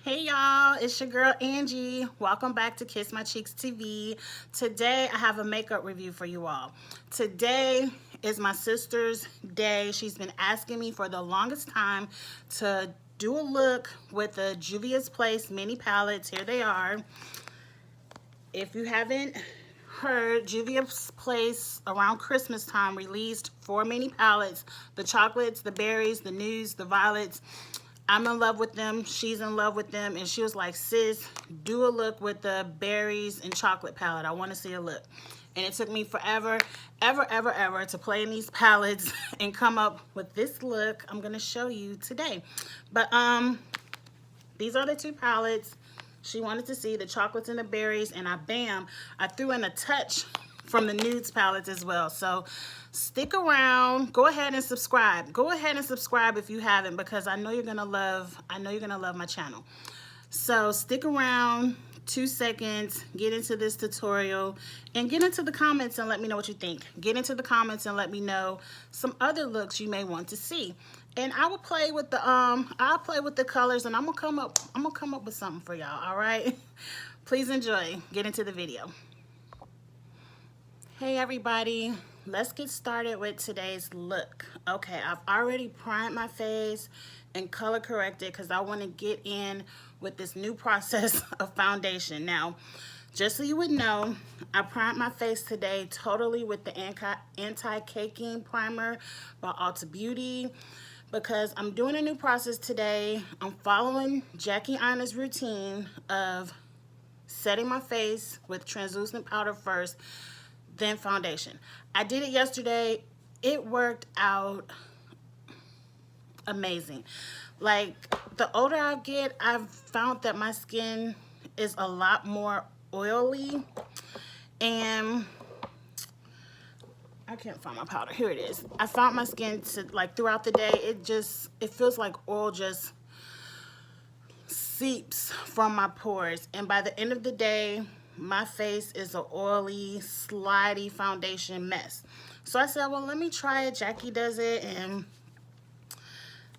Hey y'all, it's your girl Angie. Welcome back to Kiss My Cheeks TV. Today I have a makeup review for you all. Today is my sister's day. She's been asking me for the longest time to do a look with the Juvia's Place mini palettes. Here they are. If you haven't heard, Juvia's Place around Christmas time released 4 mini palettes: the chocolates, the berries, the nudes, the violets. I'm in love with them. She's in love with them. And she was like, sis, do a look with the berries and chocolate palette. I want to see a look. And it took me forever, ever to play in these palettes and come up with this look I'm going to show you today. But these are the 2 palettes. She wanted to see the chocolates and the berries, and I threw in a touch from the nudes palettes as well. So stick around. Go ahead and subscribe. Go ahead and subscribe if you haven't, because I know you're gonna love my channel. So stick around 2 seconds, get into this tutorial, and get into the comments and let me know what you think. Get into the comments and let me know some other looks you may want to see. And I will play with the I'll play with the colors, and I'm gonna come up with something for y'all, all right? Please enjoy. Get into the video. Hey everybody, let's get started with today's look. Okay, I've already primed my face and color corrected because I want to get in with this new process of foundation. Now, just so you would know, I primed my face today totally with the anti-caking primer by Ulta Beauty, because I'm doing a new process today. I'm following Jackie Aina's routine of setting my face with translucent powder first, then foundation. I did it yesterday. It worked out amazing. Like, the older I get, I've found that my skin is a lot more oily, and I can't find my powder. Here it is. I found my skin to, like, throughout the day, it feels like oil just seeps from my pores, and by the end of the day, my face is an oily, slidey foundation mess. So I said, well, let me try it. Jackie does it, and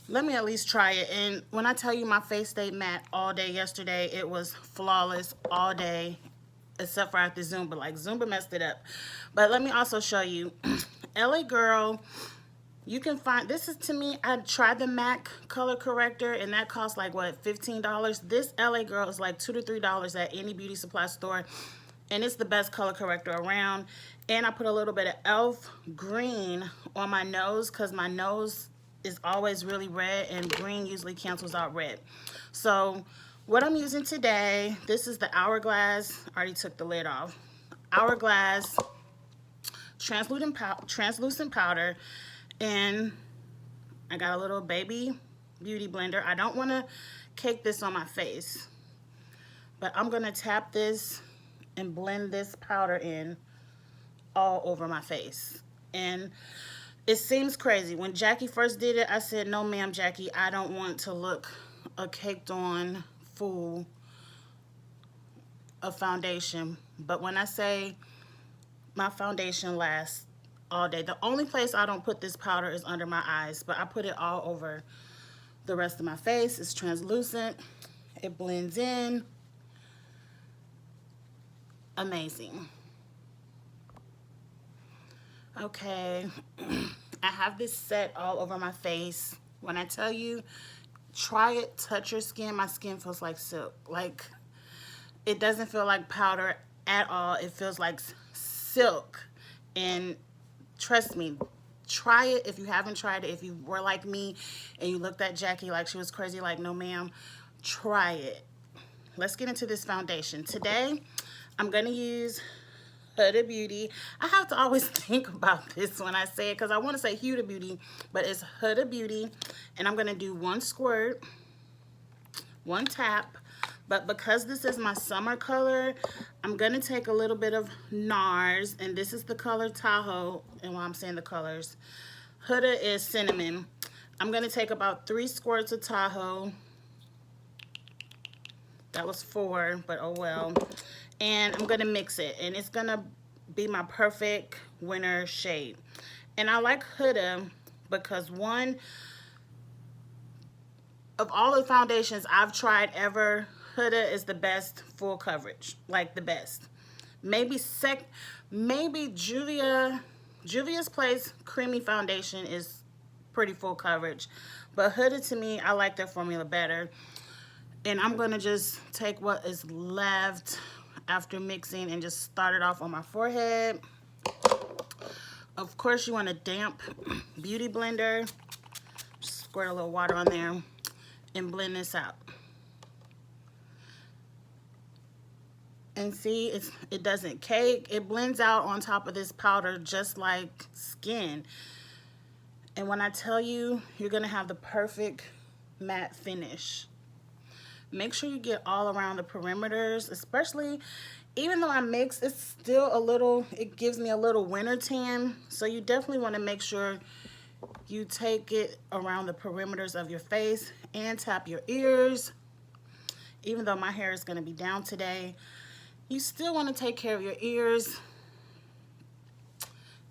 let me at least try it. And when I tell you my face stayed matte all day yesterday, it was flawless all day, except for after Zumba. Like, Zumba messed it up. But let me also show you. LA Girl, you can find, this is, to me, I tried the MAC color corrector, and that costs like, what, $15? This LA Girl is like $2 to $3 at any beauty supply store, and it's the best color corrector around. And I put a little bit of e.l.f. green on my nose, because my nose is always really red, and green usually cancels out red. So what I'm using today, this is the Hourglass, I already took the lid off, Hourglass translucent powder. And I got a little baby beauty blender. I don't want to cake this on my face, but I'm going to tap this and blend this powder in all over my face. And it seems crazy. When Jackie first did it, I said, no ma'am, Jackie, I don't want to look a caked on fool of foundation. But when I say my foundation lasts all day. The only place I don't put this powder is under my eyes, but I put it all over the rest of my face. It's translucent. It blends in. Amazing. Okay, I have this set all over my face. When I tell you, try it, touch your skin. My skin feels like silk. Like, it doesn't feel like powder at all. It feels like silk. And trust me, try it if you haven't tried it. If you were like me and you looked at Jackie like she was crazy, like, no ma'am, try it. Let's get into this foundation. Today, I'm going to use Huda Beauty. I have to always think about this when I say it, because I want to say Huda Beauty, but it's Huda Beauty. And I'm going to do 1 squirt, 1 tap. But because this is my summer color, I'm going to take a little bit of NARS, and this is the color Tahoe. And while I'm saying the colors, Huda is Cinnamon. I'm going to take about 3 squirts of Tahoe. That was 4, but oh well. And I'm going to mix it, and it's going to be my perfect winter shade. And I like Huda because, one, of all the foundations I've tried ever, Huda is the best full coverage, like the best. Maybe Juvia's Place Creamy Foundation is pretty full coverage, but Huda, to me, I like their formula better. And I'm gonna just take what is left after mixing and just start it off on my forehead. Of course, you want a damp beauty blender. Just squirt a little water on there and blend this out. And see, it doesn't cake. It blends out on top of this powder just like skin. And when I tell you, you're gonna have the perfect matte finish. Make sure you get all around the perimeters, especially, even though I mix, it's still a little, it gives me a little winter tan. So you definitely wanna make sure you take it around the perimeters of your face and tap your ears. Even though my hair is gonna be down today, you still wanna take care of your ears.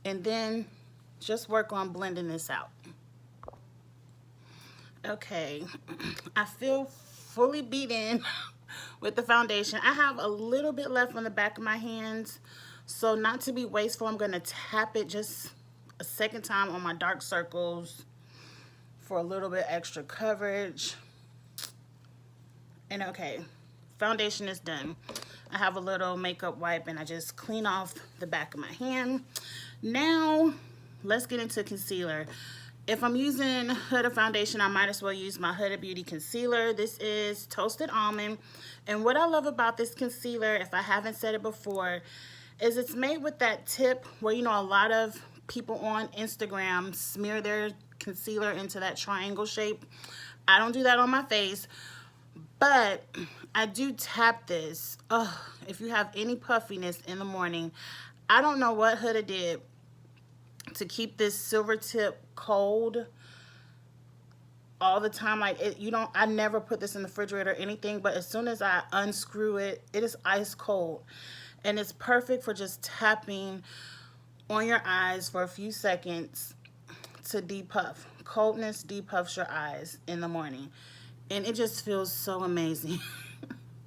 And then just work on blending this out. Okay, I feel fully beat in with the foundation. I have a little bit left on the back of my hands, so not to be wasteful, I'm gonna tap it just a second time on my dark circles for a little bit extra coverage. And okay, foundation is done. I have a little makeup wipe and I just clean off the back of my hand. Now, let's get into concealer. If I'm using Huda foundation, I might as well use my Huda Beauty concealer. This is Toasted Almond. And what I love about this concealer, if I haven't said it before, is it's made with that tip where, you know, a lot of people on Instagram smear their concealer into that triangle shape. I don't do that on my face, but I do tap this. Ugh, if you have any puffiness in the morning, I don't know what Huda did to keep this silver tip cold all the time. Like, I never put this in the refrigerator or anything, but as soon as I unscrew it, it is ice cold. And it's perfect for just tapping on your eyes for a few seconds to depuff. Coldness depuffs your eyes in the morning. And it just feels so amazing.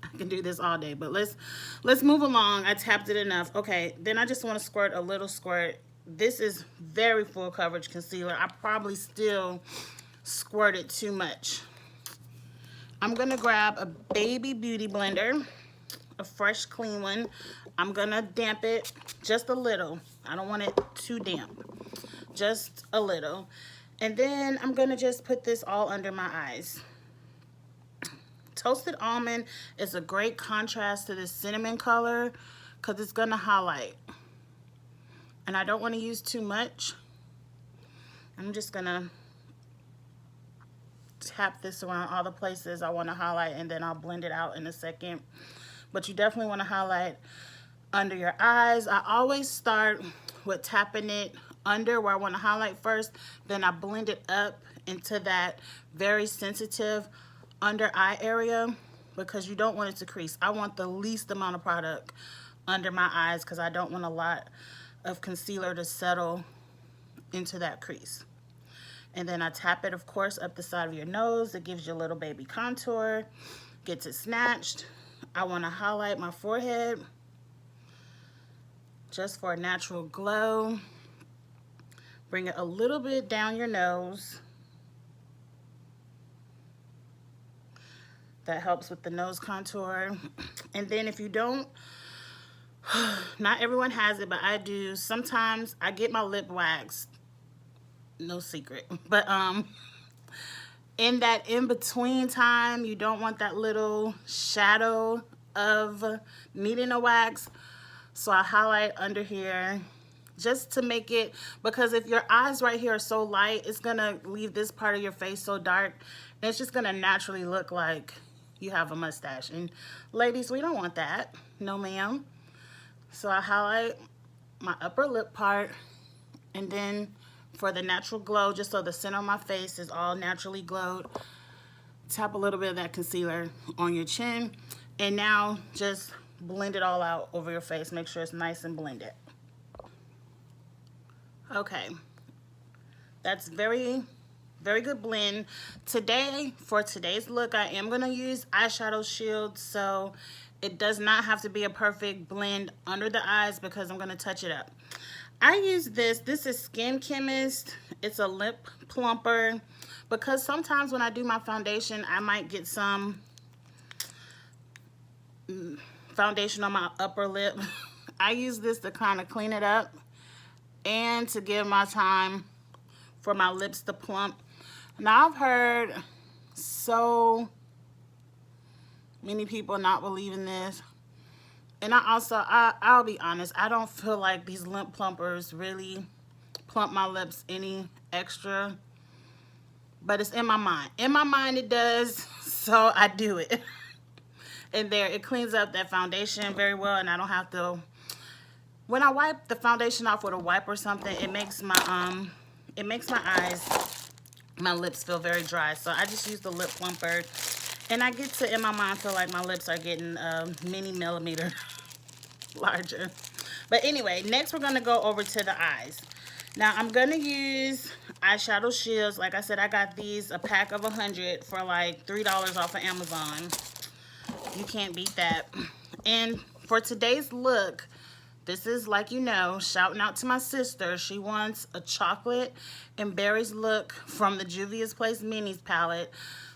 I can do this all day, but let's move along. I tapped it enough. Okay, then I just want to squirt a little squirt. This is very full coverage concealer. I probably still squirted too much. I'm gonna grab a baby beauty blender, a fresh clean one. I'm gonna damp it just a little. I don't want it too damp, just a little. And then I'm gonna just put this all under my eyes. Toasted Almond is a great contrast to this cinnamon color because it's gonna highlight. And I don't want to use too much. I'm just gonna tap this around all the places I want to highlight, and then I'll blend it out in a second. But you definitely want to highlight under your eyes. I always start with tapping it under where I want to highlight first, then I blend it up into that very sensitive under eye area, because you don't want it to crease. I want the least amount of product under my eyes because I don't want a lot of concealer to settle into that crease. And then I tap it, of course, up the side of your nose. It gives you a little baby contour, gets it snatched. I want to highlight my forehead just for a natural glow. Bring it a little bit down your nose. That helps with the nose contour. And then if you don't, not everyone has it, but I do. Sometimes I get my lip waxed. No secret. But in that in-between time, you don't want that little shadow of needing a wax. So I highlight under here just to make it, because if your eyes right here are so light, it's gonna leave this part of your face so dark. And it's just gonna naturally look like you have a mustache. And ladies, we don't want that. No, ma'am. So I highlight my upper lip part, and then for the natural glow, just so the center of my face is all naturally glowed, tap a little bit of that concealer on your chin, and now just blend it all out over your face. Make sure it's nice and blended. Okay, that's very very good blend. Today, for today's look, I am going to use eyeshadow shield, so it does not have to be a perfect blend under the eyes because I'm going to touch it up. I use this. This is Skin Chemist. It's a lip plumper because sometimes when I do my foundation, I might get some foundation on my upper lip. I use this to kind of clean it up and to give my time for my lips to plump. Now, I've heard so many people not believing this. And I'll be honest, I don't feel like these lip plumpers really plump my lips any extra. But it's in my mind. In my mind it does, so I do it. And there, it cleans up that foundation very well, and I don't have to, when I wipe the foundation off with a wipe or something, it makes my eyes, my lips feel very dry. So I just use the lip plumper, and I get to, in my mind, feel like my lips are getting many millimeter larger. But anyway, next we're gonna go over to the eyes. Now I'm gonna use eyeshadow shields. Like I said, I got these a pack of 100 for like $3 off of Amazon. You can't beat that. And for today's look, this is, like, you know, shouting out to my sister. She wants a chocolate and berries look from the Juvia's Place Minis palette.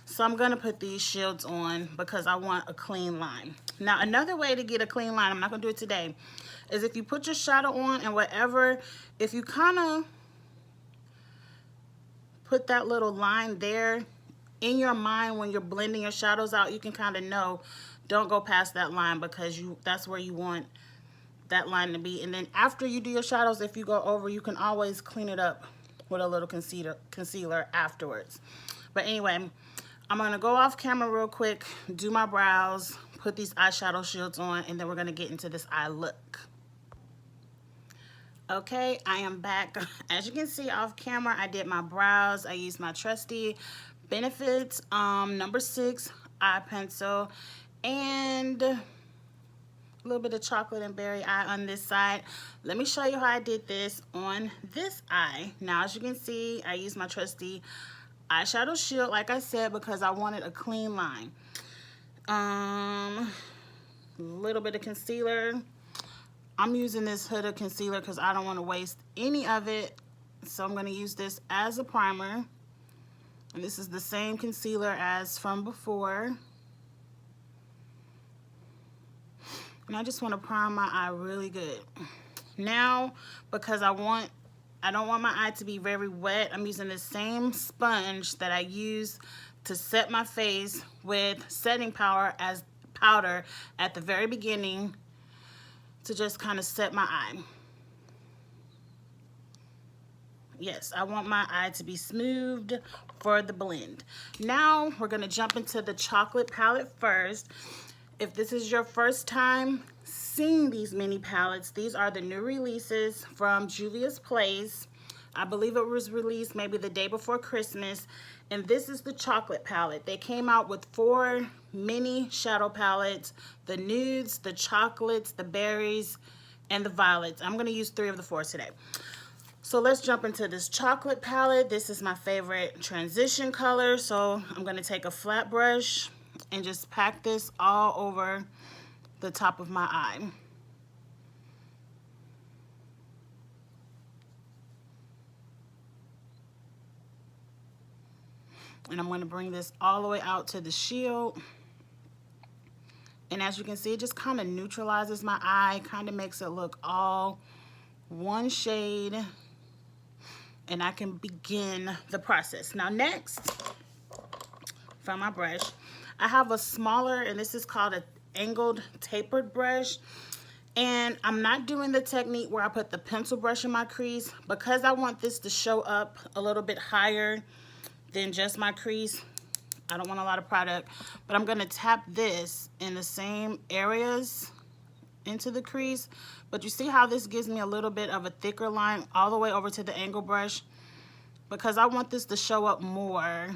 So I'm going to put these shields on because I want a clean line. Now, another way to get a clean line, I'm not going to do it today, is if you put your shadow on and whatever, if you kind of put that little line there in your mind when you're blending your shadows out, you can kind of know, don't go past that line because that's where you want that line to be. And then after you do your shadows, if you go over, you can always clean it up with a little concealer afterwards. But anyway, I'm going to go off camera real quick, do my brows, put these eyeshadow shields on, and then we're going to get into this eye look. Okay, I am back. As you can see off camera, I did my brows. I used my trusty Benefits number 6 eye pencil and a little bit of chocolate and berry eye on this side. Let me show you how I did this on this eye. Now, as you can see, I used my trusty eyeshadow shield, like I said, because I wanted a clean line. A little bit of concealer. I'm using this Huda concealer because I don't want to waste any of it. So I'm going to use this as a primer. And this is the same concealer as from before. And I just want to prime my eye really good. Now, because I don't want my eye to be very wet, I'm using the same sponge that I use to set my face with setting powder at the very beginning to just kind of set my eye. Yes, I want my eye to be smoothed for the blend. Now we're going to jump into the chocolate palette first. If this is your first time seeing these mini palettes, these are the new releases from Juvia's Place. I believe it was released maybe the day before Christmas. And this is the chocolate palette. They came out with 4 mini shadow palettes: the nudes, the chocolates, the berries, and the violets. I'm going to use 3 of the 4 today. So let's jump into this chocolate palette. This is my favorite transition color. So I'm going to take a flat brush and just pack this all over the top of my eye. And I'm going to bring this all the way out to the shield. And as you can see, it just kind of neutralizes my eye, kind of makes it look all one shade. And I can begin the process. Now next, from my brush, I have a smaller, and this is called an angled tapered brush. And I'm not doing the technique where I put the pencil brush in my crease because I want this to show up a little bit higher than just my crease. I don't want a lot of product, but I'm gonna tap this in the same areas into the crease. But you see how this gives me a little bit of a thicker line all the way over to the angle brush, because I want this to show up more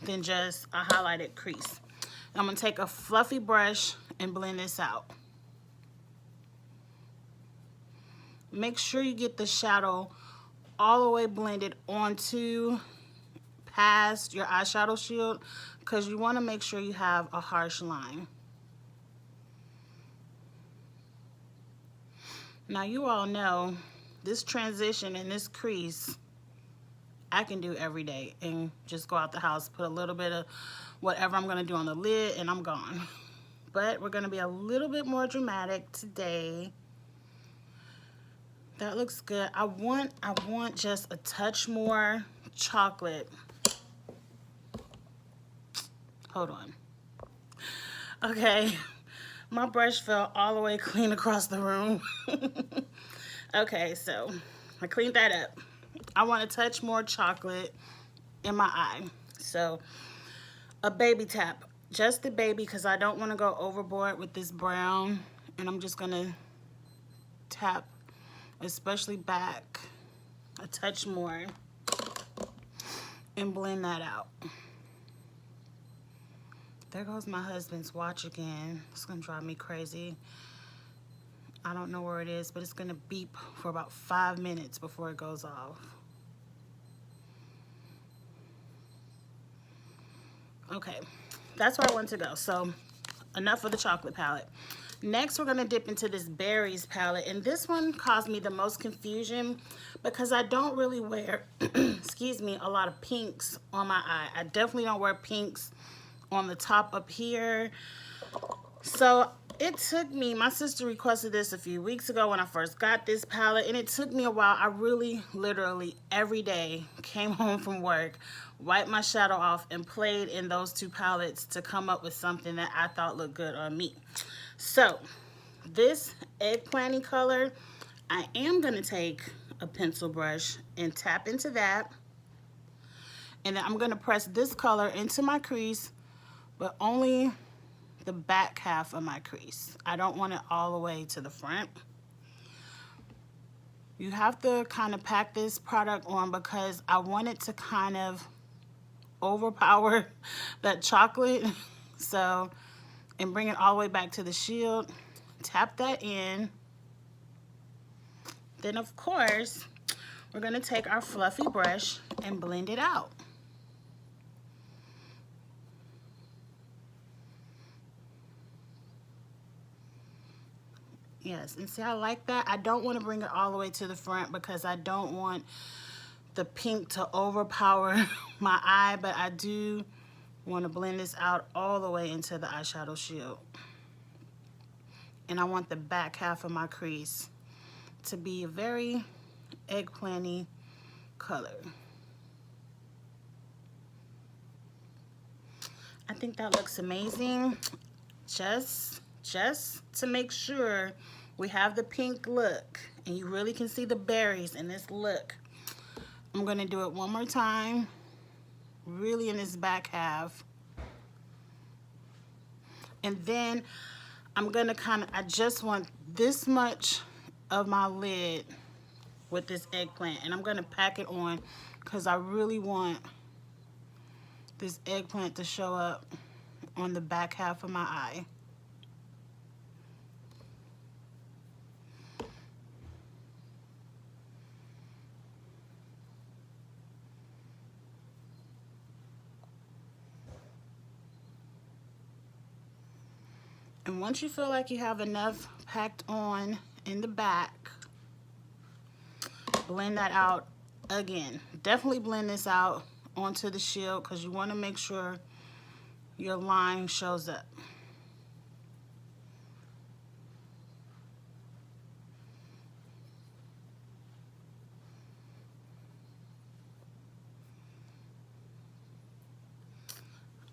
than just a highlighted crease. I'm gonna take a fluffy brush and blend this out. Make sure you get the shadow all the way blended onto past your eyeshadow shield because you want to make sure you have a harsh line. Now you all know this transition and this crease I can do every day and just go out the house, put a little bit of whatever I'm going to do on the lid, and I'm gone. But we're going to be a little bit more dramatic today. That looks good. I want just a touch more chocolate. Hold on. Okay, my brush fell all the way clean across the room. Okay, so I cleaned that up. I want a touch more chocolate in my eye. So a baby tap, just the baby, because I don't want to go overboard with this brown. And I'm just going to tap, especially back, a touch more and blend that out. There goes my husband's watch again. It's going to drive me crazy. I don't know where it is, but it's going to beep for about 5 minutes before it goes off. Okay, that's where I want to go. So enough of the chocolate palette. Next, we're going to dip into this berries palette. And this one caused me the most confusion because I don't really wear, excuse me, a lot of pinks on my eye. I definitely don't wear pinks on the top up here. So it took me, my sister requested this a few weeks ago when I first got this palette, and it took me a while. I really, literally, every day came home from work, wiped my shadow off, and played in those two palettes to come up with something that I thought looked good on me. So this eggplanty color, I am going to take a pencil brush and tap into that. And then I'm going to press this color into my crease, but only the back half of my crease. I don't want it all the way to the front. You have to kind of pack this product on because I want it to kind of overpower that chocolate. So, and bring it all the way back to the shield. Tap that in. Then of course, we're gonna take our fluffy brush and blend it out. Yes, and see, I like that. I don't want to bring it all the way to the front because I don't want the pink to overpower my eye, but I do want to blend this out all the way into the eyeshadow shield. And I want the back half of my crease to be a very eggplanty color. I think that looks amazing. Just to make sure we have the pink look and you really can see the berries in this look, I'm going to do it one more time, really in this back half. And then I'm going to I just want this much of my lid with this eggplant, and I'm going to pack it on because I really want this eggplant to show up on the back half of my eye. And once you feel like you have enough packed on in the back, blend that out again. Definitely blend this out onto the shield because you want to make sure your line shows up.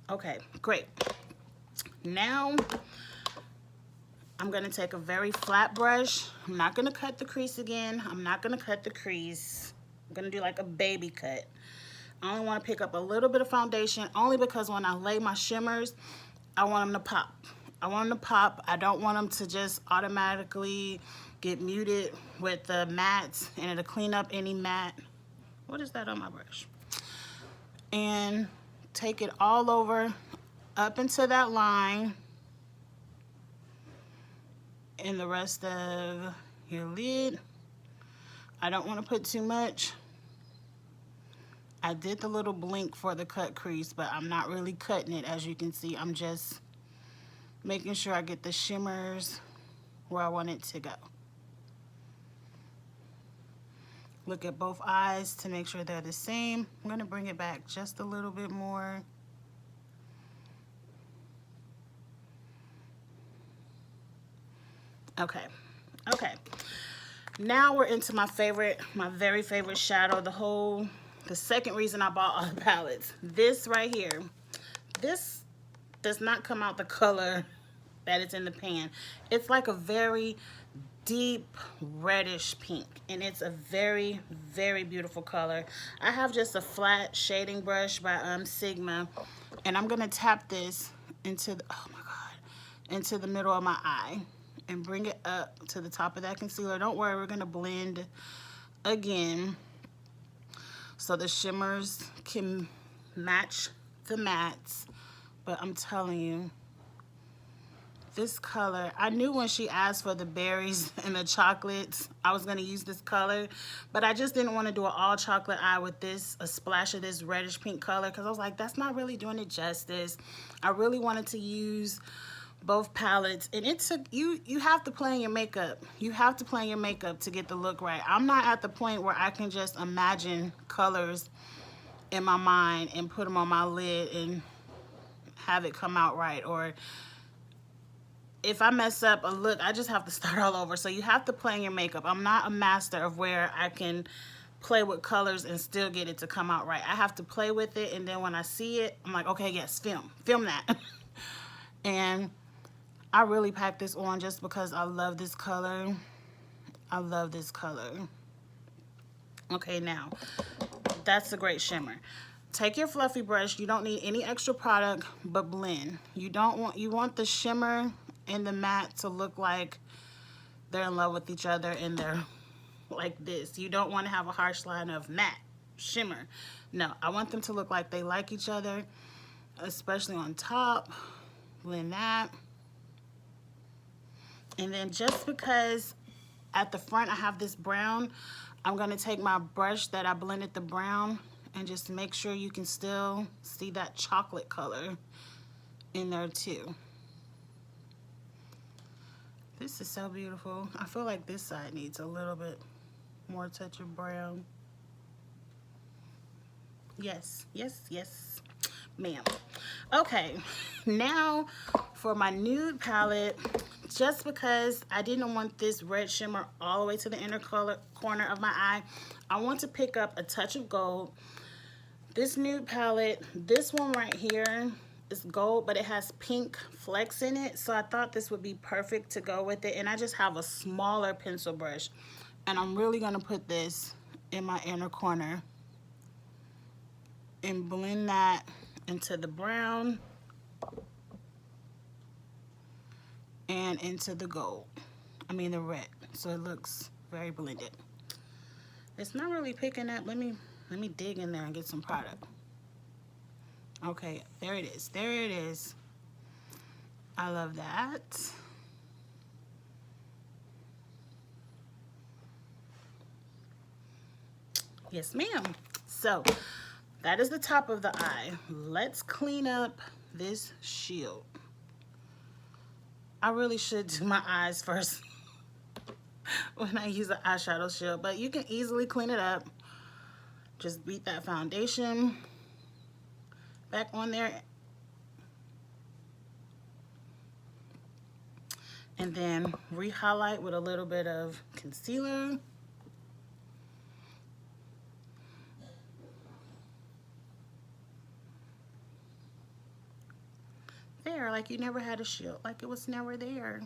Okay, great. Now I'm going to take a very flat brush. I'm not going to cut the crease again. I'm not going to cut the crease. I'm going to do like a baby cut. I only want to pick up a little bit of foundation only because when I lay my shimmers, I want them to pop. I want them to pop. I don't want them to just automatically get muted with the mattes, and it'll clean up any matte. What is that on my brush? And take it all over up into that line and the rest of your lid. I don't want to put too much. I did the little blink for the cut crease, but I'm not really cutting it. As you can see, I'm just making sure I get the shimmers where I want it to go. Look at both eyes to make sure they're the same. I'm going to bring it back just a little bit more. Okay, okay. Now we're into my favorite, my very favorite shadow, the second reason I bought all the palettes. This right here, this does not come out the color that it's in the pan. It's like a very deep reddish pink, and it's a very, very beautiful color. I have just a flat shading brush by Sigma, and I'm gonna tap this into the, oh my God, into the middle of my eye and bring it up to the top of that concealer. Don't worry, we're gonna blend again so the shimmers can match the mattes. But I'm telling you, this color, I knew when she asked for the berries and the chocolates, I was gonna use this color, but I just didn't wanna do an all chocolate eye with this, a splash of this reddish pink color, because I was like, that's not really doing it justice. I really wanted to use both palettes, and it took, you have to play in your makeup. You have to play in your makeup to get the look right. I'm not at the point where I can just imagine colors in my mind and put them on my lid and have it come out right, or if I mess up a look, I just have to start all over. So you have to play in your makeup. I'm not a master of where I can play with colors and still get it to come out right. I have to play with it, and then when I see it, I'm like, okay, yes, film that. And I really packed this on just because I love this color. I love this color. Okay, now, that's a great shimmer. Take your fluffy brush. You don't need any extra product, but blend. You want the shimmer and the matte to look like they're in love with each other, and they're like this. You don't want to have a harsh line of matte, shimmer. No, I want them to look like they like each other, especially on top. Blend that. And then just because at the front I have this brown, I'm going to take my brush that I blended the brown and just make sure you can still see that chocolate color in there too. This is so beautiful. I feel like this side needs a little bit more touch of brown. Yes, yes, yes, ma'am. Okay, now for my nude palette, just because I didn't want this red shimmer all the way to the inner corner of my eye, I want to pick up a touch of gold. This nude palette, this one right here is gold, but it has pink flecks in it, so I thought this would be perfect to go with it. And I just have a smaller pencil brush, and I'm really gonna put this in my inner corner and blend that into the brown and into the gold, I mean the red, so it looks very blended. It's not really picking up. Let me dig in there and get some product. Okay, there it is, there it is. I love that. Yes, ma'am. So that is the top of the eye. Let's clean up this shield. I really should do my eyes first when I use an eyeshadow shield, but you can easily clean it up. Just beat that foundation back on there, and then re-highlight with a little bit of concealer. There, like you never had a shield, like it was never there.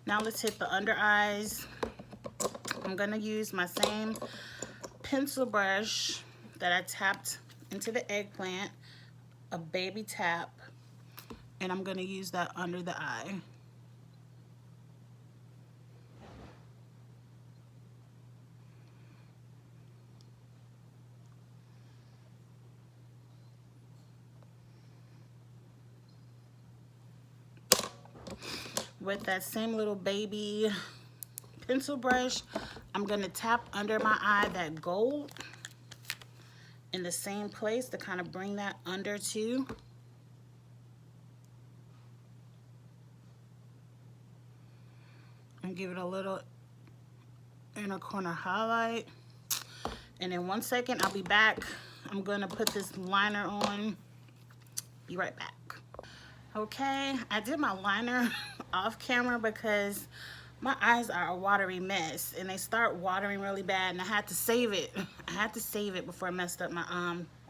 Now let's hit the under eyes. I'm gonna use my same pencil brush that I tapped into the eggplant, a baby tap, and I'm gonna use that under the eye. With that same little baby pencil brush, I'm going to tap under my eye that gold in the same place to kind of bring that under too. And give it a little inner corner highlight. And in 1 second, I'll be back. I'm going to put this liner on. Be right back. Okay, I did my liner off camera because my eyes are a watery mess and they start watering really bad, and I had to save it. I had to save it before I messed up my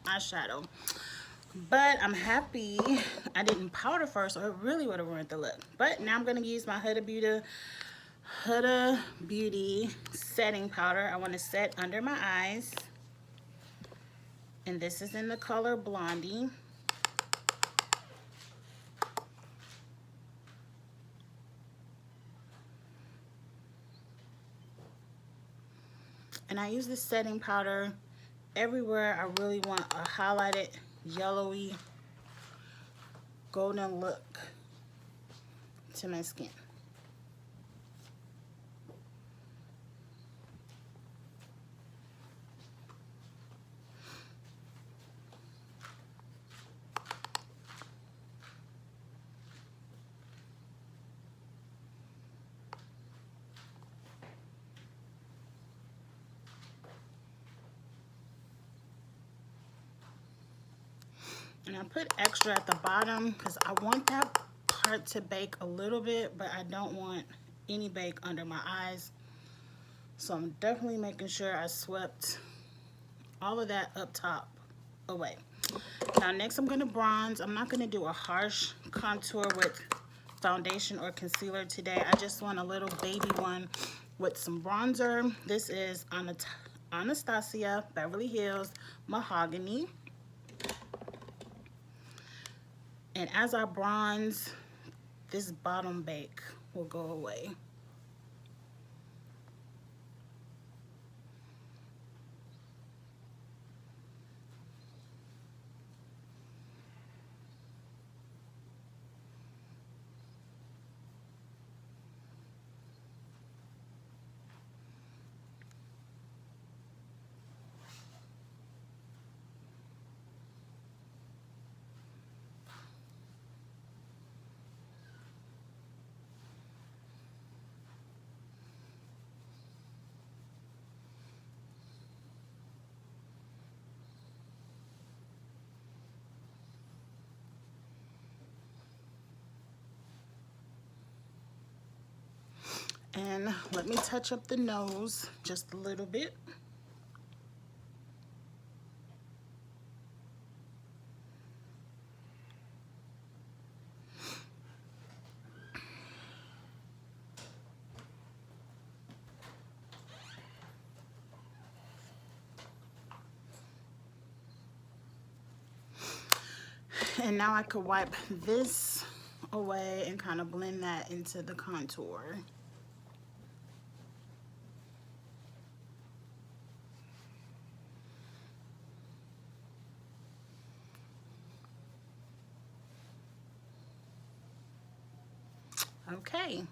eyeshadow. But I'm happy I didn't powder first, or it really would have ruined the look. But now I'm going to use my Huda Beauty setting powder. I want to set under my eyes. And this is in the color Blondie. And I use this setting powder everywhere I really want a highlighted, yellowy, golden look to my skin. And I put extra at the bottom because I want that part to bake a little bit, but I don't want any bake under my eyes. So I'm definitely making sure I swept all of that up top away. Now next I'm going to bronze. I'm not going to do a harsh contour with foundation or concealer today. I just want a little baby one with some bronzer. This is Anastasia Beverly Hills Mahogany. And as I bronze, this bottom bake will go away. And let me touch up the nose just a little bit. And now I could wipe this away and kind of blend that into the contour. Okay,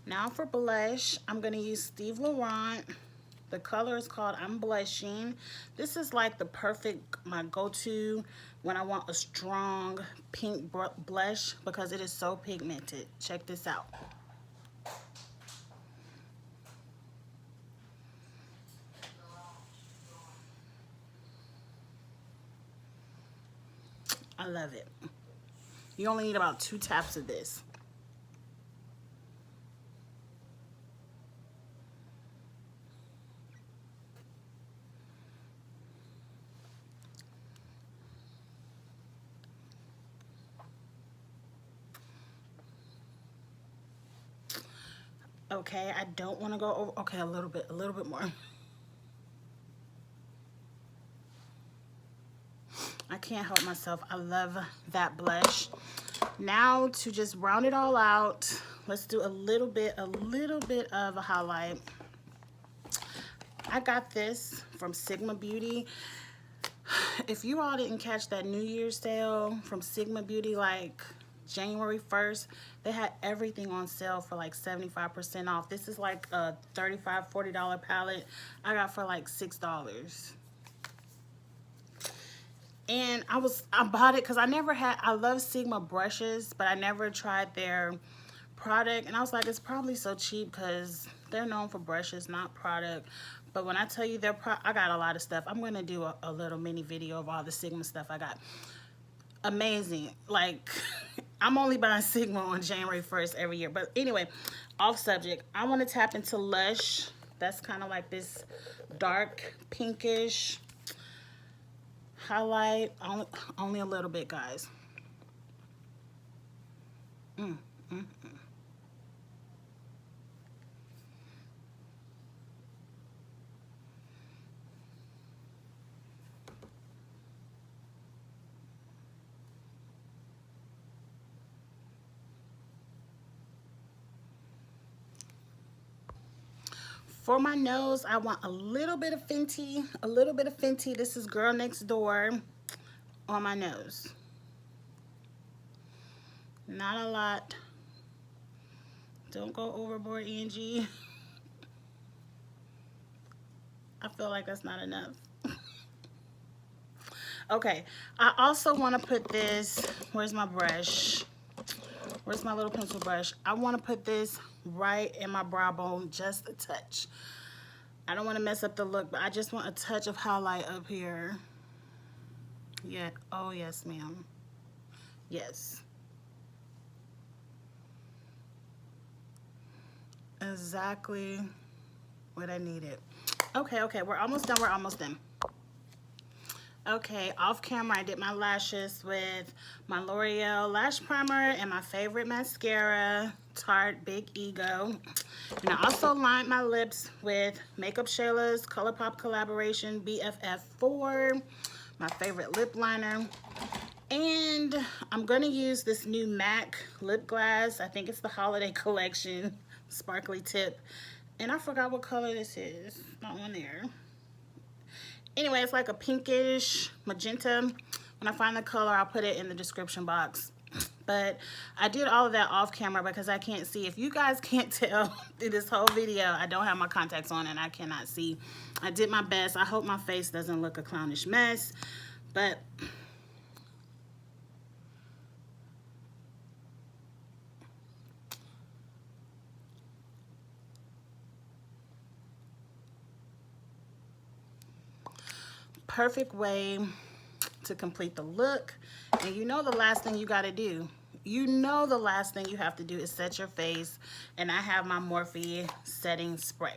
now for blush, I'm going to use Steve Laurent. The color is called I'm Blushing. This is like the my go-to when I want a strong pink blush because it is so pigmented. Check this out. I love it. You only need about 2 taps of this. Okay, I don't want to go over, okay, a little bit more. I can't help myself. I love that blush. Now to just round it all out, let's do a little bit of a highlight. I got this from Sigma Beauty. If you all didn't catch that New Year's sale from Sigma Beauty like January 1st, they had everything on sale for like 75% off. This is like a $35, $40 palette. I got for like $6. And I bought it because I love Sigma brushes, but I never tried their product. And I was like, it's probably so cheap because they're known for brushes, not product. But when I tell you I got a lot of stuff. I'm going to do a little mini video of all the Sigma stuff I got. Amazing. Like, I'm only buying Sigma on January 1st every year. But anyway, off subject. I want to tap into Lush. That's kind of like this dark pinkish highlight. Only a little bit, guys. For my nose, I want a little bit of Fenty. A little bit of Fenty. This is Girl Next Door on my nose. Not a lot. Don't go overboard, Angie. I feel like that's not enough. Okay, I also want to put this, where's my brush? Where's my little pencil brush? I want to put this right in my brow bone, just a touch. I don't want to mess up the look, but I just want a touch of highlight up here. Yeah, oh yes, ma'am. Yes. Exactly what I needed. Okay, we're almost done. Okay, off camera, I did my lashes with my L'Oreal Lash Primer and my favorite mascara, Tarte Big Ego. And I also lined my lips with Makeup Shayla's ColourPop collaboration BFF4, my favorite lip liner. And I'm going to use this new MAC lip gloss. I think it's the holiday collection, sparkly tip. And I forgot what color this is. Not on there. Anyway, it's like a pinkish magenta. When I find the color, I'll put it in the description box. But I did all of that off camera because I can't see. If you guys can't tell through this whole video, I don't have my contacts on and I cannot see. I did my best. I hope my face doesn't look a clownish mess. But perfect way to complete the look. And you know the last thing you got to do. You know the last thing you have to do is set your face. And I have my Morphe setting spray.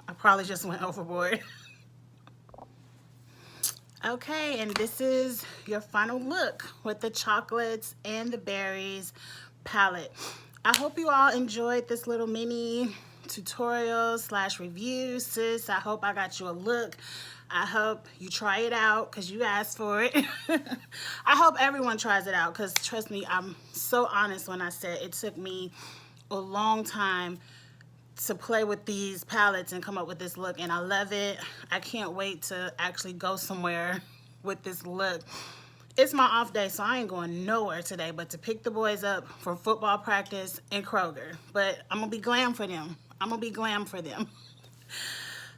I probably just went overboard. Okay, and this is your final look with the chocolates and the berries palette. I hope you all enjoyed this little mini tutorial / review. Sis, I hope I got you a look. I hope you try it out because you asked for it. I hope everyone tries it out because trust me, I'm so honest when I said it took me a long time to play with these palettes and come up with this look, and I love it. I can't wait to actually go somewhere with this look. It's my off day, so I ain't going nowhere today but to pick the boys up for football practice in Kroger. But I'm gonna be glam for them.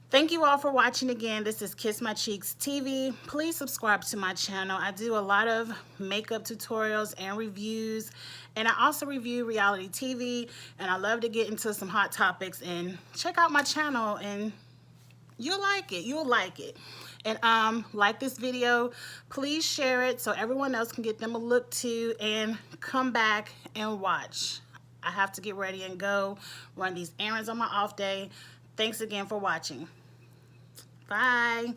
Thank you all for watching again. This is Kiss My Cheeks TV. Please subscribe to my channel. I do a lot of makeup tutorials and reviews, and I also review reality TV, and I love to get into some hot topics. And check out my channel and you'll like it. And like this video, please share it so everyone else can get them a look too, and come back and watch. I have to get ready and go run these errands on my off day. Thanks again for watching. Bye.